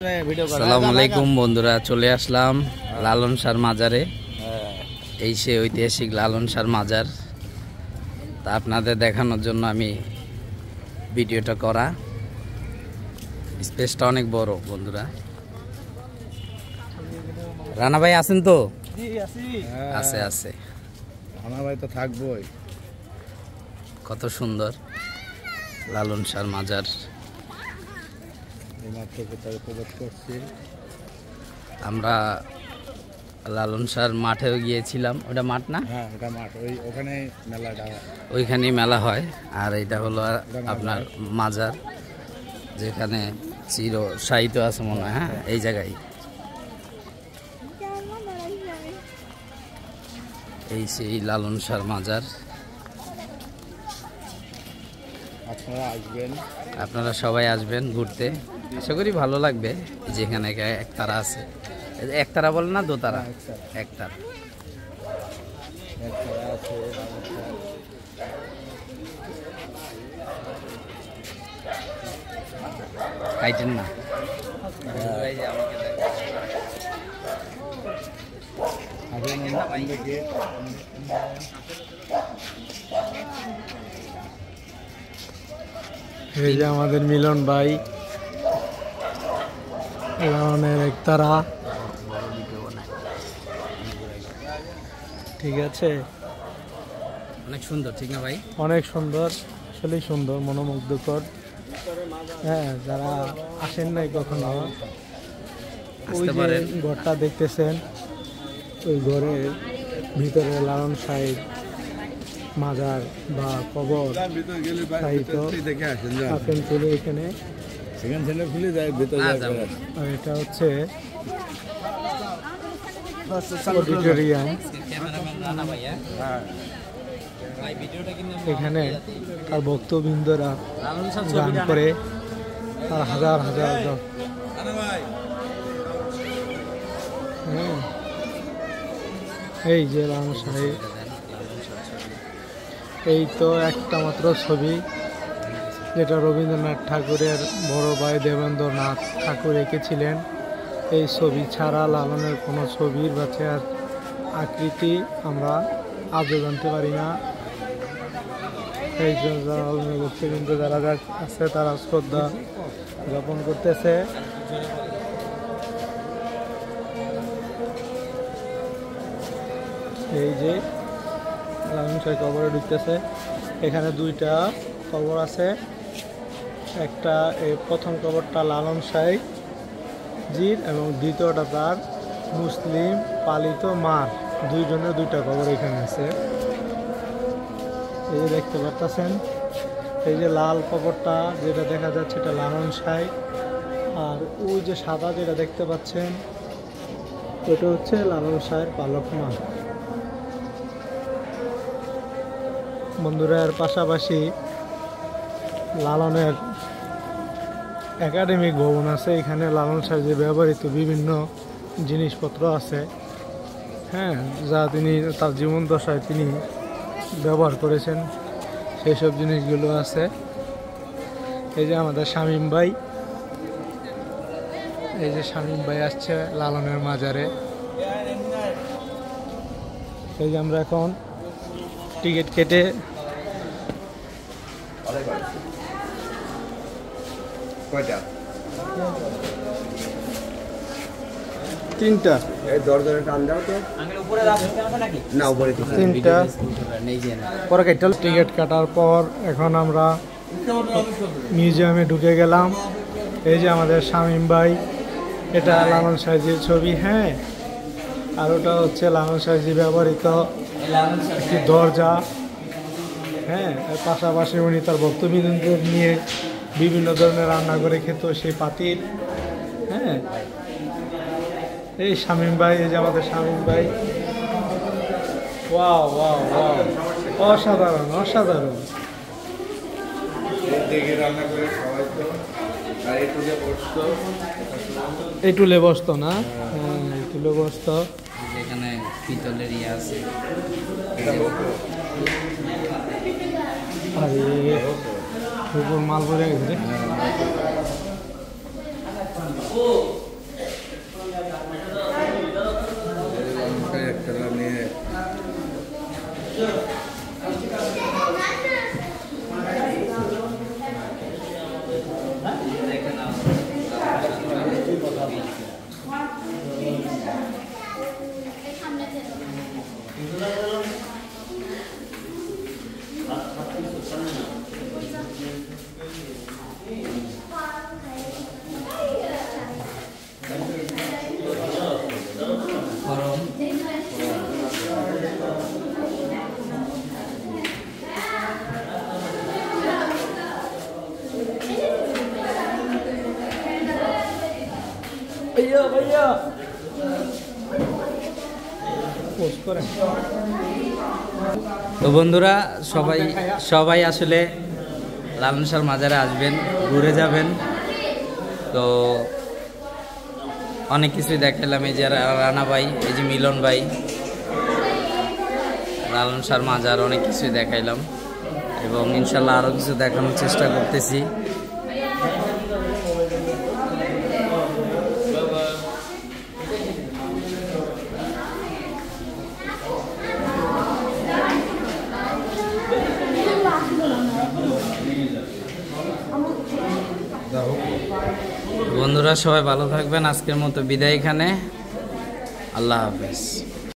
আসসালামু আলাইকুম বন্ধুরা, চলে আসলাম লালন শাহর মাজারে। এই সে ঐতিহাসিক লালন শাহর মাজার, তা আপনাদের দেখানোর জন্য আমি ভিডিওটা করা। স্পেসটা অনেক বড় বন্ধুরা। রানা ভাই আছেন তো? আছে আছে, রানা ভাই তো থাকবোই। কত সুন্দর লালন শাহর মাজার। আমরা লালন শাহর মাঠেও গিয়েছিলাম। ওটা মাঠ না? হ্যাঁ, ওটা মাঠ। ওখানে মেলাটা, ওইখানেই মেলা হয়। আর এটা হলো আপনার মাজার, যেখানে চির সাহিত্য আছে মনে হয়। হ্যাঁ, এই জায়গায় এই সেই লালন শাহর মাজার। আপনারা সবাই আসবেন ঘুরতে, আশা করি ভালো লাগবে। যেখানে একতারা আছে, একতারা বলে না, দোতারা, একতারা। খাইছেন না? এই যে আমাদের মিলন ভাই, লালনের একতারা। ঠিক আছে, অনেক সুন্দর, ঠিক না ভাই? অনেক সুন্দর, আসলেই সুন্দর, মনোমুগ্ধকর। হ্যাঁ, যারা আসেন নাই কখনো, ওই যে ঘরটা দেখতেছেন, ওই ঘরের ভিতরে লালন শাহের মাজার বা কবর আপেল তুলে এখানে। আর এটা হচ্ছে অডিটোরিয়াম। এখানে তার ভক্তবৃন্দরা গান করে, তার হাজার হাজার। এই যে লালন শাহের, এই তো একটা মাত্র ছবি যেটা রবীন্দ্রনাথ ঠাকুরের বড় ভাই দেবেন্দ্রনাথ ঠাকুর এঁকেছিলেন। এই ছবি ছাড়া লালনের কোনো ছবির বা চেয়ার আকৃতি আমরা আজও জানতে পারি না। এই জন্য লালনের ভক্তবৃন্দ যারা আছে তারা শ্রদ্ধা জ্ঞাপন করতেছে। এই যে লালন শাহ কবরে ঢুকতেছে। এখানে দুইটা কবর আছে। একটা প্রথম কবরটা লালন শাহ জির এবং দ্বিতীয়টা তার মুসলিম পালিত মার, দুইজনের দুইটা কবর এখানে আছে। এই যে দেখতে পাচ্ছেন, এই যে লাল কবরটা যেটা দেখা যাচ্ছে এটা লালন শাহ, আর ওই যে সাদা যেটা দেখতে পাচ্ছেন ওটা হচ্ছে লালন শাহের পালক মা। বন্ধুরা, এর পাশাপাশি লালনের একাডেমিক ভবন আছে। এখানে লালন শাহ যে ব্যবহৃত বিভিন্ন জিনিসপত্র আছে, হ্যাঁ, যা তিনি তার জীবন দশায় তিনি ব্যবহার করেছেন, সেই সব জিনিসগুলো আছে। এই যে আমাদের শামীম ভাই, এই যে শামীম ভাই আসছে লালনের মাজারে। এই যে আমরা এখন টিকিট কেটে তিনটা টিকিট কাটার পর এখন আমরা মিউজিয়ামে ঢুকে গেলাম। এই যে আমাদের শামীম ভাই, এটা লালন শাহজির ছবি। হ্যাঁ, আর ওটা হচ্ছে লালন শাহজি ব্যবহৃত একটি দরজা। হ্যাঁ, এর পাশাপাশি উনি তার ভক্তবৃন্দদের নিয়ে বিভিন্ন ধরনের রান্না করে খেত, সেই পাতিল। হ্যাঁ, এই শামীম ভাই, এই যে আমাদের শামীম ভাই। ওয়াও ওয়াও ওয়াও, অসাধারণ অসাধারণ। এই টুলে বসতো না? হ্যাঁ, এই টুলে বসতো। এখানে পিতলের ইয়ে আছে। আরে মাল পরে গেছে। পোস্ট করেন। তো বন্ধুরা সবাই সবাই আসলে লালন শাহর মাজারে আসবেন, ঘুরে যাবেন। তো অনেক কিছুই দেখালাম, এই যে রানা ভাই, এই যে মিলন ভাই, লালন শাহর মাজার অনেক কিছুই দেখাইলাম এবং ইনশাল্লাহ আরও কিছু দেখানোর চেষ্টা করতেছি। বন্ধুরা সবাই ভালো থাকবেন, আজকের মতো বিদায় এখানে, আল্লাহ হাফেজ।